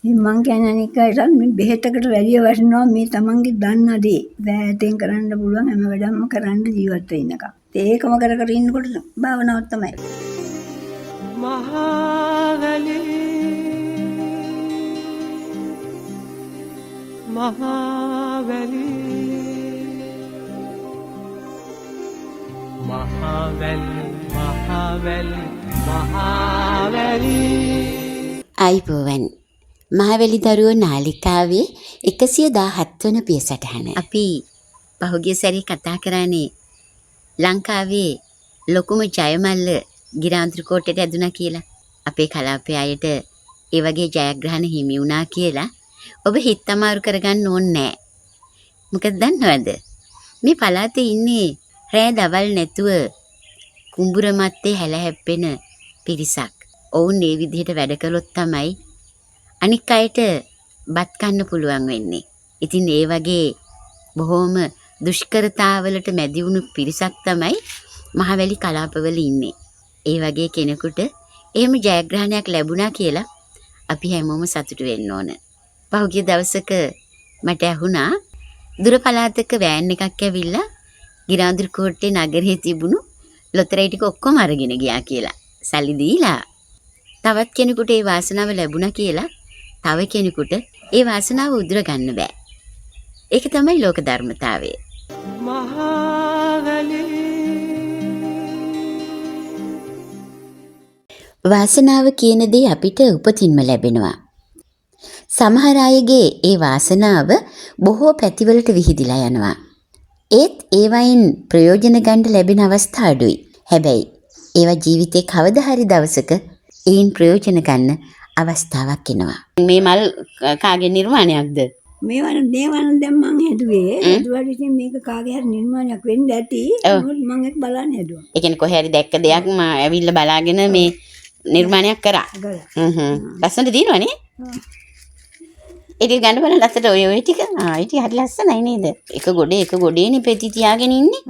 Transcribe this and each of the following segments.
ඉතින් මං කියන්නේ අනික අයටත් මේ බෙහෙතකට වැඩිය වටිනවා මේ තමන්ගේ දන්න දේ. වැටෙන් කරන්න පුළුවන් හැම වැඩක්ම කරන්න ජීවත් වෙන්නක. ඒකම කර කර ඉන්නකොට භාවනාවක් තමයි. මහවැලි මහවැලි මහවැල් මහවැල් මහවැලි අයිබෝවන් මහවැලි දරුවෝ නාලිකාවේ 117 වන පියසටහන. අපි පහුගිය සැරේ කතා කරන්නේ ලංකාවේ ලොකුම ජයමල්ල ගිරාන්තර කෝට්ටේට ඇදුණා කියලා. අපේ කලාපයේ අයට ඒ වගේ ජයග්‍රහණ හිමි වුණා කියලා ඔබ හිත අමාරු කරගන්න ඕනේ නැහැ. මොකද දන්නවද? මේ පළාතේ ඉන්නේ රෑ දවල් නැතුව කුඹුර මැත්තේ හැල හැප්පෙන පිරිසක්. ඔවුන් මේ විදිහට වැඩ කළොත් තමයි අනික් අයට බත් කන්න පුළුවන් වෙන්නේ. ඉතින් ඒ වගේ බොහොම දුෂ්කරතාවලට මැදි වුණු පිරිසක් තමයි මහවැලි කලාපවල ඉන්නේ. ඒ වගේ කෙනෙකුට එහෙම ජයග්‍රහණයක් ලැබුණා කියලා අපි හැමෝම සතුටු වෙන්න ඕන. පහුගිය දවසක මට ඇහුණා දුර පළාතක වෑන් එකක් ඇවිල්ලා ගිරාන්තර කෝට්ටේ නගරයේ තිබුණු ලොතරැයි ටික ඔක්කොම අරගෙන ගියා කියලා. සල්ලි දීලා. තවත් කෙනෙකුට ඒ වාසනාව ලැබුණා කියලා තව කෙනෙකුට ඒ වාසනාව උදුර ගන්න බෑ. ඒක තමයි ලෝක ධර්මතාවය. වාසනාව කියන දේ අපිට උපතින්ම ලැබෙනවා. සමහර අයගේ ඒ වාසනාව බොහෝ පැතිවලට විහිදිලා යනවා. ඒත් ඒවයින් ප්‍රයෝජන ගන්න ලැබෙන අවස්ථා අඩුයි. හැබැයි ඒවා ජීවිතේ කවදා හරි දවසක ඒන් ප්‍රයෝජන ගන්න අවස්ථාවක් එනවා. මේ මල් කාගේ නිර්මාණයක්ද? මේවන දේවන දැන් මං හැදුවේ. ඒදුවට ඉතින් මේක කාගේ හරි නිර්මාණයක් වෙන්න ඇති. මම ඒක බලන්න හැදුවා. ඒ කියන්නේ කොහේ හරි දැක්ක දෙයක් මම ඇවිල්ලා බලාගෙන මේ නිර්මාණයක් කරා. ලස්සනට දිනවනේ. ඒක ගන්න බලන්න ලස්සට ඔය ටික. ඒ ටික හරි ලස්සනයි නේද? එක ගොඩේනේ පෙති තියාගෙන ඉන්නේ.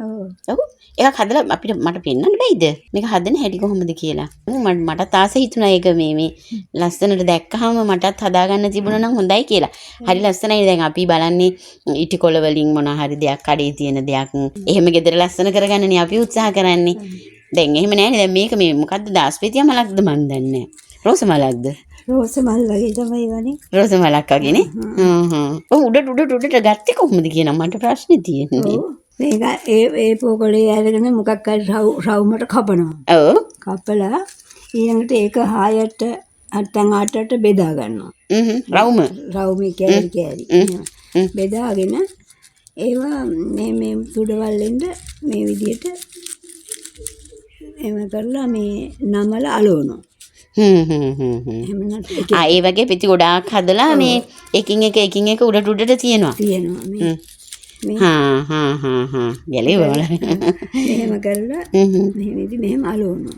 ඔව්. ඒක හදලා අපිට මට පෙන්වන්න බෑයිද? මේක හදන හැටි කොහොමද කියලා. මටත් ආස හිතුණා ඒක මේ ලස්සනට දැක්කහම මටත් හදාගන්න තිබුණා නම් හොඳයි කියලා. හරි ලස්සනයි. දැන් අපි බලන්නේ ඉටි කොළ වලින් මොන හරි දෙයක් කඩේ තියෙන දෙයක්. එහෙම ගෙදර ලස්සන කරගන්නනේ අපි උත්සාහ කරන්නේ. දැන් එහෙම නෑනේ. දැන් මේක මේ මොකද්ද දාස්පෙතිය මලක්ද මන් දන්නේ නෑ. රෝස මලක්ද? රෝස මල් වගේ තමයි වනේ. රෝස මලක් වගේනේ. ඔව් උඩට ගත්තේ කොහොමද කියන මට ප්‍රශ්නේ තියෙන්නේ. මේක ඒ පොකොලේ අරගෙන මොකක් හරි රවුමට කපනවා. ඔව්. කපලා ඊළඟට ඒක 6ට නැත්නම් 8ට බෙදා ගන්නවා. රවුමේ කෑලි. බෙදාගෙන ඒවා මේ තුඩවල්ෙන්ද මේ විදිහට එම කරලා මේ නමල අලවනවා. ඒ වගේ පිටි ගොඩාක් හදලා මේ එකින් එක උඩට තියෙනවා. මේ ගැලේ වල එහෙම කරලා මෙහෙම අලවනවා.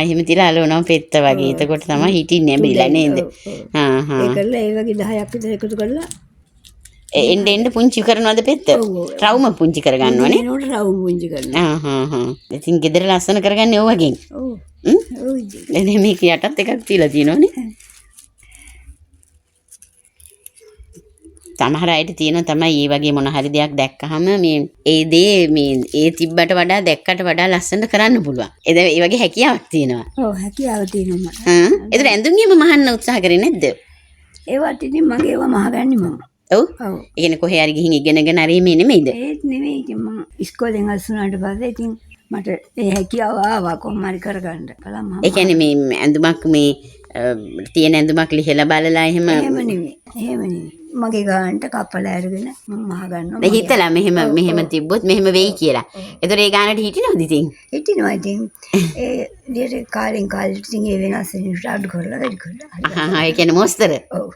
එහෙම තියලා අලවනවා පෙත්ත වගේ. එතකොට තමයි හිටින්නේ බිලා නේද? ඒ කරලා ඒ වගේ 10ක් විතර එකතු කරලා එන්න පුංචි කරනවද පෙත්ත? රවුම පුංචි කරගන්නවනේ. ඒනෝට රවුම පුංචි කරනවා. ඉතින් ගෙදර ලස්සන කරගන්නේ ඕව වගේ. ඔව්. දැන් මේක යටත් එකක් තියලා තියෙනවනේ. සමහර අයට තියෙනවා තමයි මේ වගේ මොන හරි දෙයක් දැක්කහම මේ ඒ දේ මේ ඒ තිබ්බට වඩා දැක්කට වඩා ලස්සනට කරන්න පුළුවන්. ඒ වගේ හැකියාවක් තියෙනවා. ඔව් හැකියාව තියෙනවා. ඒතර ඇඳුම්ගේම මහන්න උත්සාහ කරේ නැද්ද? ඒවත් ඉතින් මගේ ඒවා මහගන්නේ මම. ඔව්. ඒ කියන්නේ කොහේ හරි ගිහින් ඉගෙනගෙන හරි මේ නෙමෙයිද? ඒත් නෙමෙයි. ඉතින් මම ඉස්කෝලෙන් අස්සුනාට පස්සේ ඉතින් මට ඒ හැකියාව ආවා කොහොම හරි කරගන්න. කළා මම. ඒ කියන්නේ මේ ඇඳුමක් මේ තියෙන ඇඳුමක් ලිහලා බලලා එහෙම නෙමෙයි. මගේ ගානට කපලා අරගෙන මම මහගන්නවා. දැන් හිතලා මෙහෙම තිබ්බොත් මෙහෙම වෙයි කියලා. ඒතර ඒ ගානට හිටිනවද ඉතින්? හිටිනවා ඉතින්. ඒ ඊට කාලෙන් කාලෙට ඉතින් ඒ වෙනස් වෙන ස්ටාර්ට් කරලා වැඩි කරලා. ඒ කියන්නේ මොස්තර. ඔව්.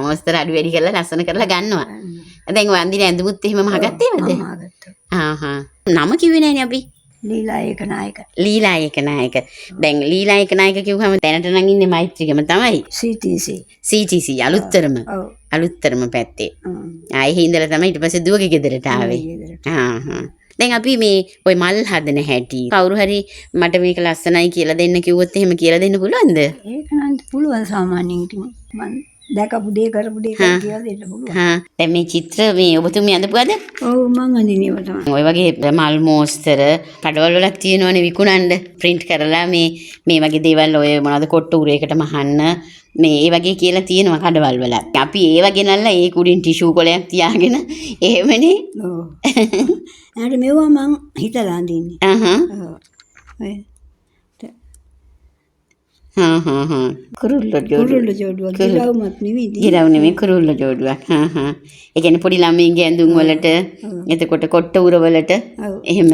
මොස්තර අඩු වැඩි කරලා ලස්සන කරලා ගන්නවා. දැන් ඔය අන්දින ඇඳුමුත් එහෙම මහගත්තේවද? මහගත්තා. නම කිව්වේ නෑනේ අපි. ලීලා ඒකනායක. දැන් ලීලා ඒකනායක කිව්වම දැනට නම් ඉන්නේ මෛත්‍රිකම තමයි. CTC අලුත්තරම පැත්තේ. ආයේ ඉඳලා තමයි ඊට පස්සේ දුවගේ ගෙදරට ආවේ. දැන් අපි මේ ওই මල් හදන හැටි කවුරු හරි මට මේක ලස්සනයි කියලා දෙන්න කිව්වොත් එහෙම කියලා දෙන්න පුළුවන්ද? ඒක නම් පුළුවන් සාමාන්‍යයෙන් ඉතින් මම දැකපු දේ කරපු දේ කියලා දෙන්න පුළුවන්. දැන් මේ චිත්‍ර මේ ඔබතුමිය අඳපුවාද? ඔව් මං අඳිනේව තමයි. ඔය වගේ මල් මෝස්තර කඩවල වලක් තියෙනවනේ විකුණන්න print කරලා මේ වගේ දේවල් ඔය මොනවද කොට්ට උරේකට මහන්න මේ ඒ වගේ කියලා තියෙනවා කඩවල වල. අපි ඒව ගෙනල්ලා ඒ කුඩින් ටිෂු කොලයක් තියාගෙන එහෙමනේ. ඔව්. ඊට මෙවුවා මං හිතලා අඳින්නේ. ඔව්. ඔය කුරුල්ලෝ කුරුල්ල ජෝඩුවක් ගිරවුමත් නෙවෙයි. ගිරව් නෙමෙයි කුරුල්ලෝ ජෝඩුවක්. ඒ කියන්නේ පොඩි ළමයින්ගේ ඇඳුම් වලට එතකොට කොට්ට උර වලට එහෙම.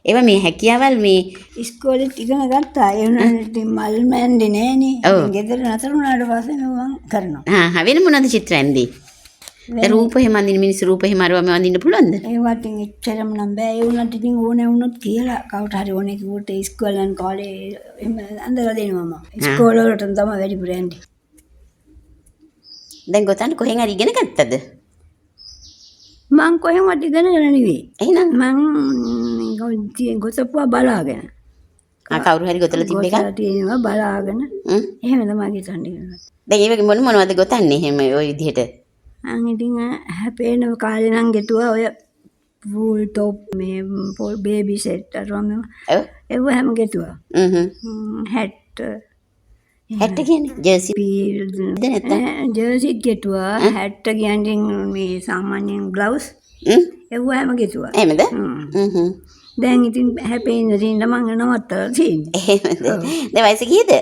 ඒවා මේ හැකියාවල් මේ ඉස්කෝලේ ඉගෙන ගත්තා. ඒ වුණාට ඉතින් මල් මෑන්දේ නෑනේ. ගෙදර නතර වුණාට පස්සේ මම කරනවා. වෙන මොනවද චිත්‍ර ඇන්දේ? රූප එහෙම අඳින්න මිනිස් රූප එහෙම අරවම අඳින්න පුළුවන්ද? ඒවත් ඉතින් එච්චරම නම් බෑ. ඒ වුණාට ඉතින් ඕනේ වුණොත් කියලා කවුට හරි ඕනේ කිව්වොත් ඉස්කෝලෙන් කාලේ එහෙම අඳලා දෙනවා මම. ඉස්කෝල වලට තමයි වැඩිපුර යන්නේ. දැන් ගොතන්න කොහෙන් හරි ඉගෙන ගත්තද? මං කොහෙන්වත් ඉගෙනගෙන නෙවෙයි. එහෙනම් මං ගොතපුවා බලාගෙන. කවුරු හරි ගොතලා තිබ්බ එක? ගොතලා තියෙනවා බලාගෙන. එහෙම තමයි ගිතන්නේ. දැන් ඒ වගේ මොනවද ගොතන්නේ එහෙම ওই විදිහට? ඉතින් හැපේන කාලේ නම් ගෙතුවා ඔය වූල් টොප් මේ බේබි සෙට් අරවම ඒව හැම ගෙතුවා. හැට් කියන්නේ ජර්සි ජර්සිත් ගෙතුවා. හැට් කියන්නේ මේ සාමාන්‍යයෙන් ග්ලව්ස් ඒව හැම ගෙතුවා. එහෙමද? දැන් ඉතින් හැපේන දින්න මං නවත්තලා තියෙන්නේ. එහෙමද? දැන් වයස කීයද?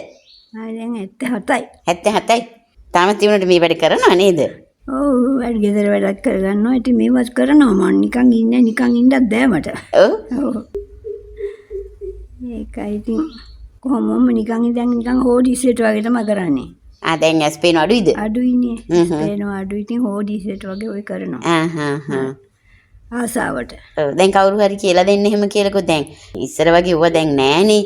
දැන් 77යි. 77යි. තාම තියුණට මේ වැඩ කරනව නේද? ඔව් වැඩ ගෙදර වැඩක් කරගන්නවා. ඉතින් මේවත් කරනවා මං නිකන් ඉන්නේ නිකන් ඉන්නත් බෑ මට. ඔව්. ඒකයි ඉතින් කොහොමම නිකන් ඉඳන් නිකන් හොඩිසෙට වගේ තමයි කරන්නේ. දැන් ඇස් පේන අඩුයිද? අඩුයිනේ. පේනවා අඩුයි. ඉතින් හොඩිසෙට වගේ ඔය කරනවා. ආසාවට. ඔව් දැන් කවුරු හරි කියලා දෙන්න එහෙම කියලාකෝ දැන් ඉස්සර වගේ ඌව දැන් නෑනේ.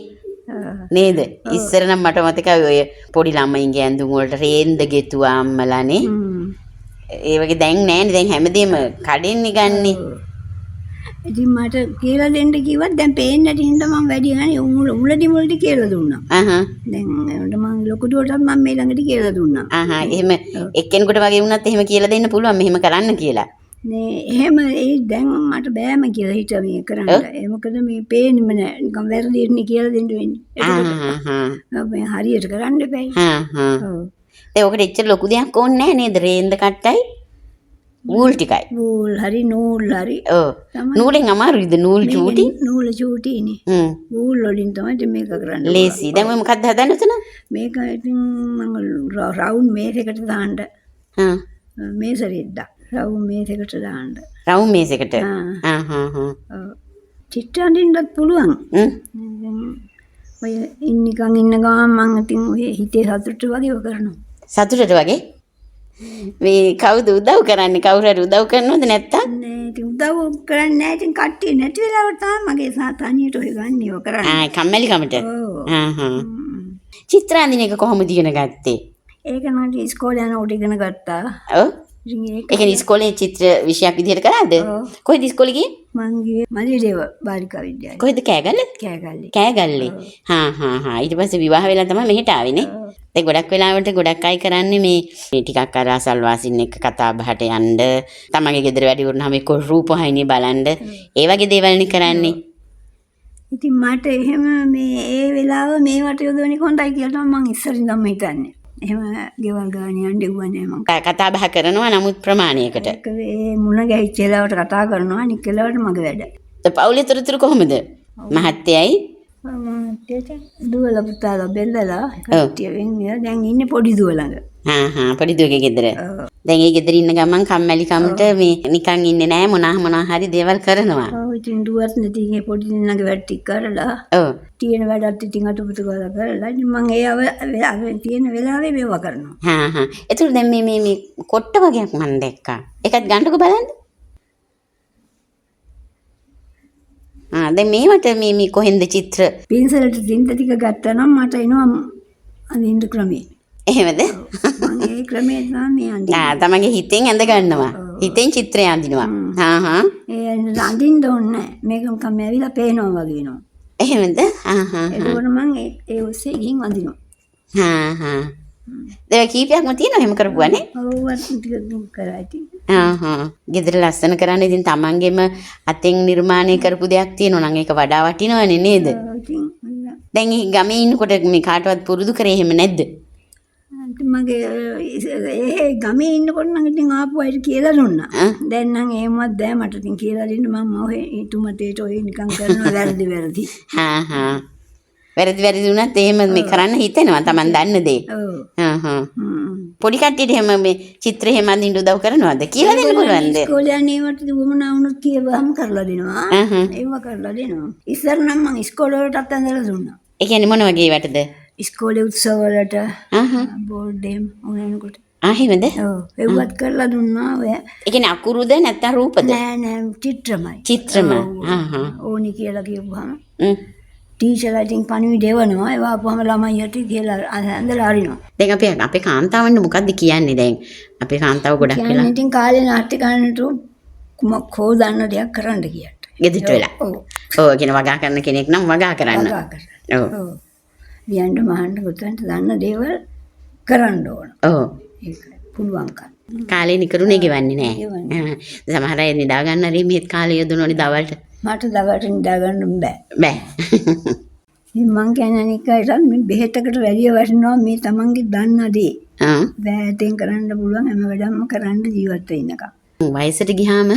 නේද? ඉස්සර නම් මට මතකයි ඔය පොඩි ළමයින්ගේ ඇඳුම් වලට රේන්ද ගෙතුවා අම්මලානේ. ඒ වගේ දැන් නෑනේ. දැන් හැමදේම කඩෙන්නේ ගන්නේ. ඉතින් මට කියලා දෙන්න කිව්වත් දැන් පේන්නේ නැති හින්දා මම වැඩි ගන්නේ මුලදි කියලා දුන්නා. දැන් ඒකට මම ලොකුටුවටත් මම මේ ළඟට කියලා දුන්නා. එහෙම එක්කෙනෙකුට වගේ වුණත් එහෙම කියලා දෙන්න පුළුවන් මෙහෙම කරන්න කියලා. නේ එහෙම ඒ දැන් මට බෑම කියලා හිත මේ කරන්න. ඒ මොකද මේ පේන්නෙම නෑ. නිකන් වැරදිනේ කියලා දෙන්න වෙන්නේ. මේ හරියට කරන්න බෑ. ඒ ඔකට එච්චර ලොකු දෙයක් ඕනේ නෑ නේද? රේන්ද කට්ටයි වූල් ටිකයි. වූල් හරි නූල් හරි. ඔව්. නූලෙන් අමාරුයිද නූල් චූටි? නූල චූටිනේ. වූල් වලින් තමයි මේක කරන්නේ. ලේසි. දැන් ඔය මොකක්ද හදන්න උතන? මේක ඉතින් මම රවුන්ඩ් මේසයකට දාන්න. මේසෙද්දා. රවුන්ඩ් මේසයකට දාන්න. රවුන්ඩ් මේසයකට. චිත්‍ර අඳින්නත් පුළුවන්. ඔය නිකන් ඉන්න ගමන් මම ඉතින් ඔය හිතේ සතුට වගේ කරනවා. සතුටට වගේ? මේ කවුද උදව් කරන්නේ? කවුරු හරි උදව් කරනවද නැත්තම්? නෑ ඉතින් උදව් කරන්නේ නෑ. ඉතින් කට්ටිය නැති වෙලාවට තමයි මගේ සාතනියට ඔය ගන්නේ ඔය කරන්නේ. කම්මැලිකමට. චිත්‍ර අඳින එක කොහොමද ඉගෙන ගත්තේ? ඒක නම් ඉස්කෝලේ යනකොට ඉගෙන ගත්තා. ඔව්. ඒ කියන්නේ ඉස්කෝලේ චිත්‍ර විෂයක් විදිහට කරාද? කොහෙද ඉස්කෝලේ ගියේ? මං ගියේ මලියදේව බාලිකා විද්‍යාලය. කොහෙද කෑගල්ලේ? කෑගල්ලේ. ඊට පස්සේ විවාහ වෙලා තමයි මෙහෙට ආවේ නේ. දැන් ගොඩක් වෙලාවට ගොඩක් අය කරන්නේ මේ ටිකක් අර අසල්වාසින් එක්ක කතා බහට යන්න, තමන්ගේ ගෙදර වැඩි වුණාම එක්ක රූපවාහිනිය බලන්න, ඒ වගේ දේවල් නේ කරන්නේ. ඉතින් මට එහෙම මේ ඒ වෙලාව මේවට යොදවන්නේ හොඳයි කියලා මම ඉස්සරින් නම් හිතන්නේ. එහෙම ගෙවල් ගානේ යන්න දෙවන්නේ මම. කතා බහ කරනවා නමුත් ප්‍රමාණයකට. ඒ මුණ ගැහිච්ච වෙලාවට කතා කරනවා අනික් වෙලාවට මගේ වැඩ. පවුලේ තොරතුරු කොහොමද? මහත්තයයි දුවල පුතාලා බෙල්ලලා කට්ටිය වෙන්නේ දැන් ඉන්නේ පොඩි දුව ළඟ. පොඩි දුවගේ ගෙදර. දැන් ඒ ගෙදර ඉන්න ගමන් කම්මැලිකමට මේ නිකන් ඉන්නේ නෑ මොනවා හරි දේවල් කරනවා. ඔව් ඉතින් දුවත් නැති ඉන්නේ පොඩි දෙන්නගේ වැඩ ටික කරලා. ඔව්. තියෙන වැඩත් ඉතින් අතුපුතු කරලා ඉතින් මම ඒ තියෙන වෙලාවේ මේවා කරනවා. ඒතර දැන් මේ කොට්ට වගේක් මම දැක්කා. ඒකත් ගන්නකො බලන්න. දැන් මේවට මේ කොහෙන්ද චිත්‍ර? පින්සලට තින්ත ටික ගත්තා නම් මට එනවා අඳින්න ක්‍රමේ. එහෙමද? මම ඒ ක්‍රමේ තමයි අඳින්නේ. තමන්ගේ හිතෙන් ඇඳ ගන්නවා. හිතෙන් චිත්‍රය අඳිනවා. ඒ අඳින්න ඕනේ. මේක නිකන් ඇවිල්ලා පේනවා වගේ වෙනවා. එහෙමද? එතකොට මං ඒ ඔස්සේ ගිහින් වඳිනවා. හා හා. ඒක කීපයක්ම තියෙනවා එහෙම කරපුවානේ. ඔව්වත් ටික කරා ඉතින්. ගෙදර ලස්සන කරන්න ඉතින් තමන්ගෙම අතෙන් නිර්මාණය කරපු දෙයක් තියෙනවා නම් ඒක වඩා වටිනවනේ නේද? ඉතින් දැන් මේ ගමේ ඉන්නකොට මේ කාටවත් පුරුදු කරේ එහෙම නැද්ද? මගේ ඒ ගමේ ඉන්නකොට නම් ඉතින් ආපු අයට කියලා දුන්නා. දැන් නම් එහෙමවත් බෑ මට ඉතින් කියලා දෙන්න මම ඔය ඊතුමතේට ඔය නිකන් කරනවා වැරදි. වැරදි වුණත් එහෙම මේ කරන්න හිතෙනවා තමන් දන්න දේ. ඔව්. පොඩි කට්ටියට එහෙම මේ චිත්‍ර එහෙම අඳින්න උදව් කරනවද කියලා දෙන්න පුළුවන්ද? ඉස්කෝලේ යන්නේවට වුණා වුණොත් කියවහම කරලා දෙනවා. ඒව කරලා දෙනවා. ඉස්සර නම් මම ඉස්කෝලේ වලටත් ඇඳලා දුන්නා. ඒ කියන්නේ මොන වගේ වටද? ඉස්කෝලේ උත්සව වලට බෝඩ් එහෙම ඕනෙනකොට. එහෙමද? ඔව්. ඒවත් කරලා දුන්නා ඔය. ඒ කියන්නේ අකුරුද නැත්නම් රූපද? නෑ චිත්‍රමයි. චිත්‍රම. ඕනි කියලා කියපුවාම. ටීචර්ලා ඉතින් පණිවිඩ එවනවා. ඒව ආපුවම ළමයියට කියලා ඇඳලා අරිනවා. දැන් අපේ කාන්තාවන්ට මොකද්ද කියන්නේ දැන්? අපේ කාන්තාව ගොඩක් වෙලා. කියන්නේ ඉතින් කාලේ නාට්‍ය ගන්නට කො දන්න දෙයක් කරන්න කියන්න. ගෙදරට වෙලා. ඔව් කියන වගා කරන කෙනෙක් නම් වගා කරන්න. ඔව්. වියන්ඩ මහන්ඩ පුතන්ට දන්න දේවල් කරන්න ඕන. ඔව්. ඒක පුළුවන්කම්. කාලේ නිකරුණේ ගෙවන්නේ නැහැ. සමහර අය නිදා ගන්න හරි මෙහෙත් කාලේ යොදනෝනේ දවල්ට. මට දවල්ට නිදා ගන්න බෑ. බෑ. මං කියන්නේ අනිකයිට මේ බෙහෙතකට වැඩිය වටිනවා මේ තමන්ගේ දන්න දේ. බෑතෙන් කරන්න පුළුවන් හැම වැඩක්ම කරන්න ජීවත් වෙන්නකම්. වයසට ගියාම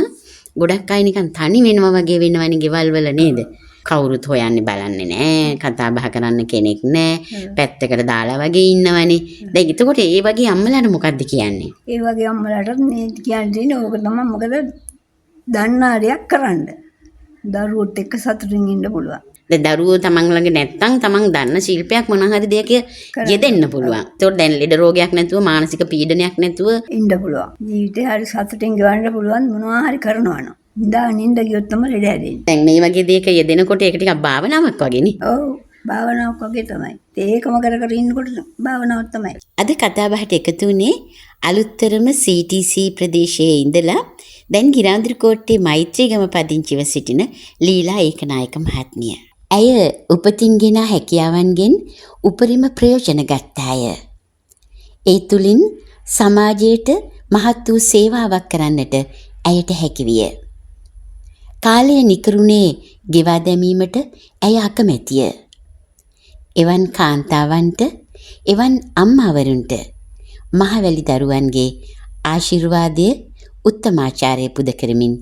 ගොඩක් අය නිකන් තනි වෙනවා වගේ වෙනවනේ ගෙවල් වල නේද? කවුරුත් හොයන්නේ බලන්නේ නැහැ, කතා බහ කරන්න කෙනෙක් නැහැ, පැත්තකට දාලා වගේ ඉන්නවනේ. දැන් එතකොට ඒ වගේ අම්මලාට මොකද්ද කියන්නේ? ඒ වගේ අම්මලාට මේ කියන්නේ ඕක තමයි මොකද දන්නා දෙයක් කරන්න. දරුවොත් එක්ක සතුටින් ඉන්න පුළුවන්. දැන් දරුවෝ තමන් ළඟ නැත්තම් තමන් දන්න ශිල්පයක් මොනවා හරි දෙයක යෙදෙන්න පුළුවන්. ඒතකොට දැන් ලෙඩ රෝගයක් නැතුව මානසික පීඩනයක් නැතුව ඉන්න පුළුවන්. ජීවිතේ හරි සතුටින් ගෙවන්න පුළුවන් මොනවා හරි කරනවා නම්. නින්ද ගියොත් තමයි ලෙඩ හැදෙන්නේ. දැන් මේ වගේ දෙයක යෙදෙනකොට ඒක ටිකක් භාවනාවක් වගේ නේ. ඔව් භාවනාවක් වගේ තමයි. ඒකම කර ඉන්නකොට භාවනාවක් තමයි. අද කතා බහට එකතු වුණේ අලුත්තරම CTC ප්‍රදේශයේ ඉඳලා දැන් ගිරාන්ද්‍රකෝට්ටේ මෛත්‍රීගම පදිංචිව සිටින ලීලා ඒකනායක මහත්මිය. ඇය උපතින් ගෙන හැකියාවන්ගෙන් උපරිම ප්‍රයෝජන ගත්තාය. ඒ තුලින් සමාජයට මහත් වූ සේවාවක් කරන්නට ඇයට හැකි විය. කාලය නිකරුණේ ගෙවා දැමීමට ඇය අකමැතිය. එවන් කාන්තාවන්ට එවන් අම්මාවරුන්ට මහවැලි දරුවන්ගේ ආශිර්වාදය උත්තමාචාරය පුද කරමින්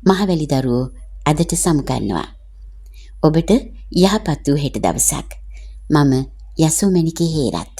මහවැලි දරුවෝ අදට සමුගන්නවා. ඔබට යහපත් වූ හෙට දවසක්. මම යසෝමැණිකේ හේරත්.